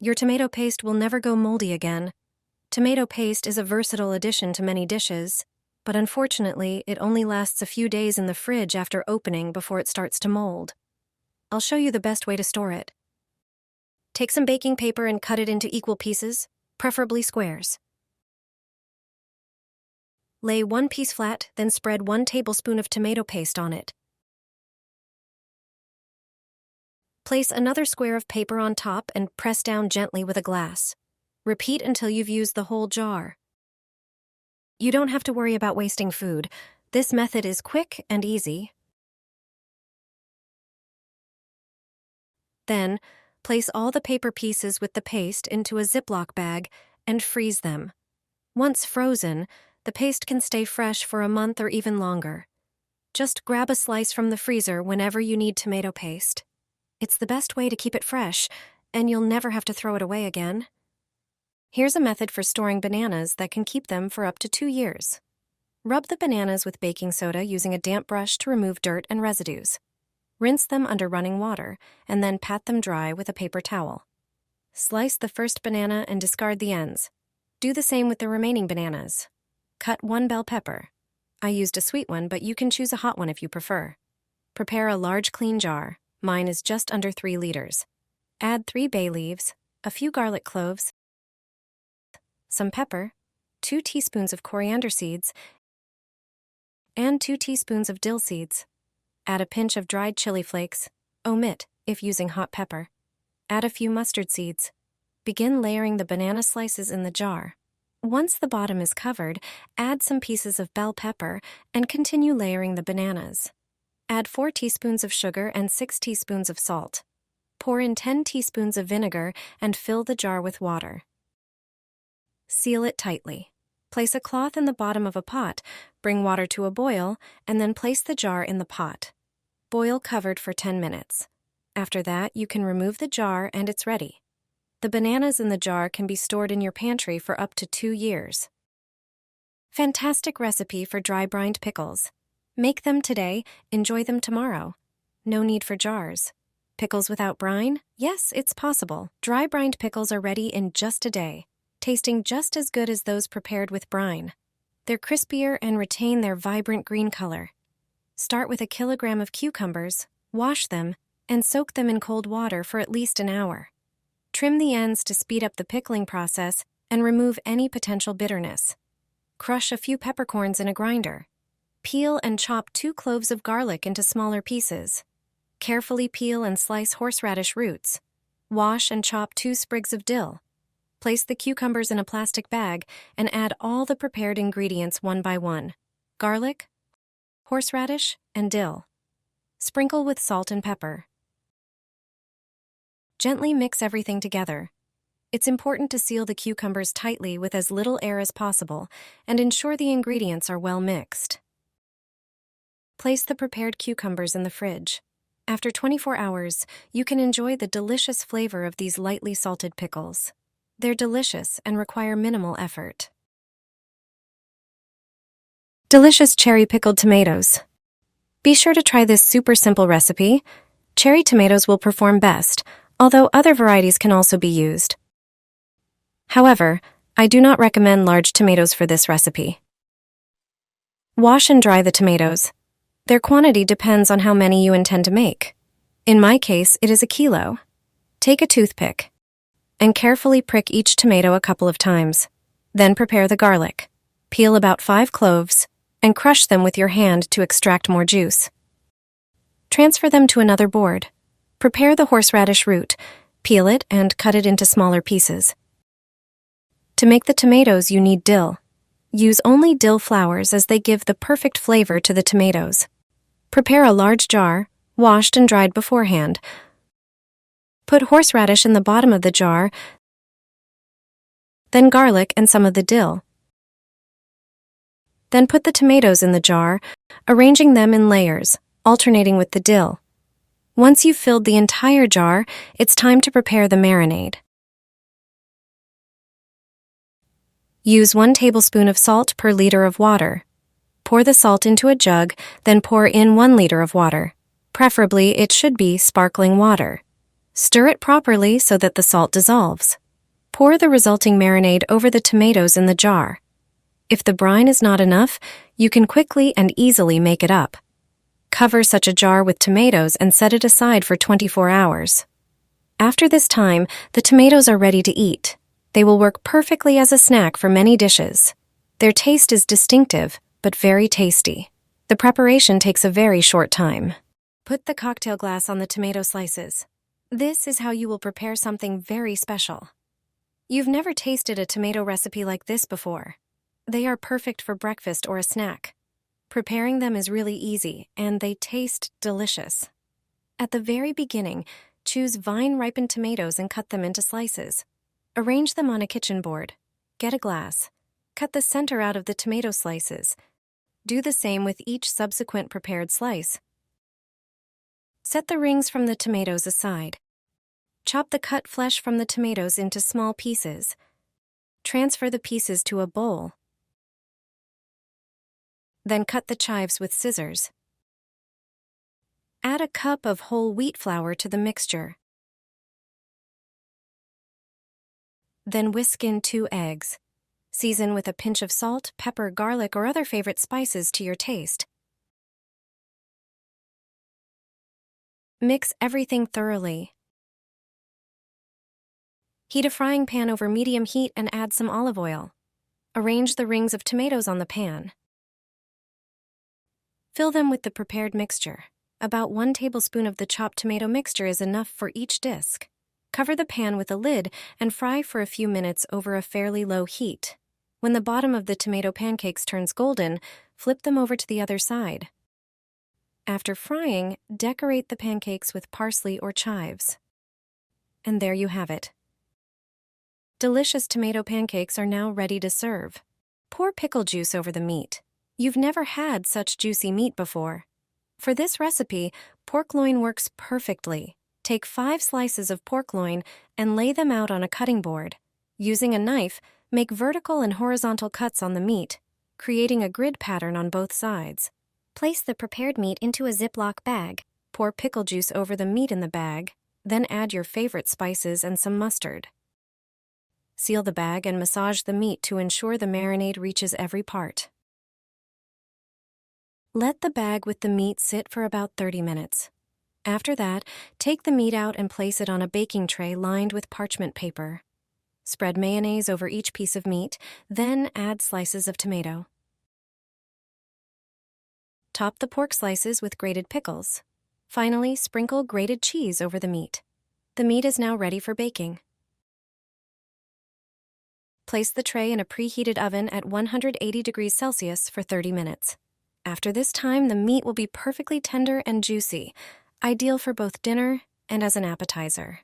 Your tomato paste will never go moldy again. Tomato paste is a versatile addition to many dishes, but unfortunately, it only lasts a few days in the fridge after opening before it starts to mold. I'll show you the best way to store it. Take some baking paper and cut it into equal pieces, preferably squares. Lay one piece flat, then spread 1 tablespoon of tomato paste on it. Place another square of paper on top and press down gently with a glass. Repeat until you've used the whole jar. You don't have to worry about wasting food. This method is quick and easy. Then, place all the paper pieces with the paste into a ziplock bag and freeze them. Once frozen, the paste can stay fresh for a month or even longer. Just grab a slice from the freezer whenever you need tomato paste. It's the best way to keep it fresh, and you'll never have to throw it away again. Here's a method for storing bananas that can keep them for up to 2 years. Rub the bananas with baking soda using a damp brush to remove dirt and residues. Rinse them under running water, and then pat them dry with a paper towel. Slice the first banana and discard the ends. Do the same with the remaining bananas. Cut 1 bell pepper. I used a sweet one, but you can choose a hot one if you prefer. Prepare a large clean jar. Mine is just under 3 liters. Add 3 bay leaves, a few garlic cloves, some pepper, 2 teaspoons of coriander seeds, and 2 teaspoons of dill seeds. Add a pinch of dried chili flakes. Omit if using hot pepper. Add a few mustard seeds. Begin layering the banana slices in the jar. Once the bottom is covered, add some pieces of bell pepper and continue layering the bananas. Add 4 teaspoons of sugar and 6 teaspoons of salt. Pour in 10 teaspoons of vinegar and fill the jar with water. Seal it tightly. Place a cloth in the bottom of a pot, bring water to a boil, and then place the jar in the pot. Boil covered for 10 minutes. After that, you can remove the jar and it's ready. The bananas in the jar can be stored in your pantry for up to 2 years. Fantastic recipe for dry brined pickles. Make them today, enjoy them tomorrow. No need for jars. Pickles without brine? Yes, it's possible. Dry brined pickles are ready in just a day, tasting just as good as those prepared with brine. They're crispier and retain their vibrant green color. Start with a kilogram of cucumbers, wash them, and soak them in cold water for at least an hour. Trim the ends to speed up the pickling process and remove any potential bitterness. Crush a few peppercorns in a grinder. Peel and chop 2 cloves of garlic into smaller pieces. Carefully peel and slice horseradish roots. Wash and chop 2 sprigs of dill. Place the cucumbers in a plastic bag and add all the prepared ingredients one by one: garlic, horseradish, and dill. Sprinkle with salt and pepper. Gently mix everything together. It's important to seal the cucumbers tightly with as little air as possible and ensure the ingredients are well mixed. Place the prepared cucumbers in the fridge. After 24 hours, you can enjoy the delicious flavor of these lightly salted pickles. They're delicious and require minimal effort. Delicious cherry pickled tomatoes. Be sure to try this super simple recipe. Cherry tomatoes will perform best, although other varieties can also be used. However, I do not recommend large tomatoes for this recipe. Wash and dry the tomatoes. Their quantity depends on how many you intend to make. In my case, it is a kilo. Take a toothpick and carefully prick each tomato a couple of times. Then prepare the garlic. Peel about 5 cloves and crush them with your hand to extract more juice. Transfer them to another board. Prepare the horseradish root. Peel it and cut it into smaller pieces. To make the tomatoes, you need dill. Use only dill flowers as they give the perfect flavor to the tomatoes. Prepare a large jar, washed and dried beforehand. Put horseradish in the bottom of the jar, then garlic and some of the dill. Then put the tomatoes in the jar, arranging them in layers, alternating with the dill. Once you've filled the entire jar, it's time to prepare the marinade. Use 1 tablespoon of salt per liter of water. Pour the salt into a jug, then pour in 1 liter of water. Preferably, it should be sparkling water. Stir it properly so that the salt dissolves. Pour the resulting marinade over the tomatoes in the jar. If the brine is not enough, you can quickly and easily make it up. Cover such a jar with tomatoes and set it aside for 24 hours. After this time, the tomatoes are ready to eat. They will work perfectly as a snack for many dishes. Their taste is distinctive, but very tasty. The preparation takes a very short time. Put the cocktail glass on the tomato slices. This is how you will prepare something very special. You've never tasted a tomato recipe like this before. They are perfect for breakfast or a snack. Preparing them is really easy, and they taste delicious. At the very beginning, choose vine-ripened tomatoes and cut them into slices. Arrange them on a kitchen board. Get a glass. Cut the center out of the tomato slices. Do the same with each subsequent prepared slice. Set the rings from the tomatoes aside. Chop the cut flesh from the tomatoes into small pieces. Transfer the pieces to a bowl. Then cut the chives with scissors. Add a cup of whole wheat flour to the mixture. Then whisk in 2 eggs. Season with a pinch of salt, pepper, garlic, or other favorite spices to your taste. Mix everything thoroughly. Heat a frying pan over medium heat and add some olive oil. Arrange the rings of tomatoes on the pan. Fill them with the prepared mixture. About 1 tablespoon of the chopped tomato mixture is enough for each disc. Cover the pan with a lid and fry for a few minutes over a fairly low heat. When the bottom of the tomato pancakes turns golden, flip them over to the other side. After frying, decorate the pancakes with parsley or chives. And there you have it. Delicious tomato pancakes are now ready to serve. Pour pickle juice over the meat. You've never had such juicy meat before. For this recipe, pork loin works perfectly. Take 5 slices of pork loin and lay them out on a cutting board. Using a knife, make vertical and horizontal cuts on the meat, creating a grid pattern on both sides. Place the prepared meat into a ziplock bag. Pour pickle juice over the meat in the bag, then add your favorite spices and some mustard. Seal the bag and massage the meat to ensure the marinade reaches every part. Let the bag with the meat sit for about 30 minutes. After that, take the meat out and place it on a baking tray lined with parchment paper. Spread mayonnaise over each piece of meat, then add slices of tomato. Top the pork slices with grated pickles. Finally, sprinkle grated cheese over the meat. The meat is now ready for baking. Place the tray in a preheated oven at 180 degrees Celsius for 30 minutes. After this time, the meat will be perfectly tender and juicy, ideal for both dinner and as an appetizer.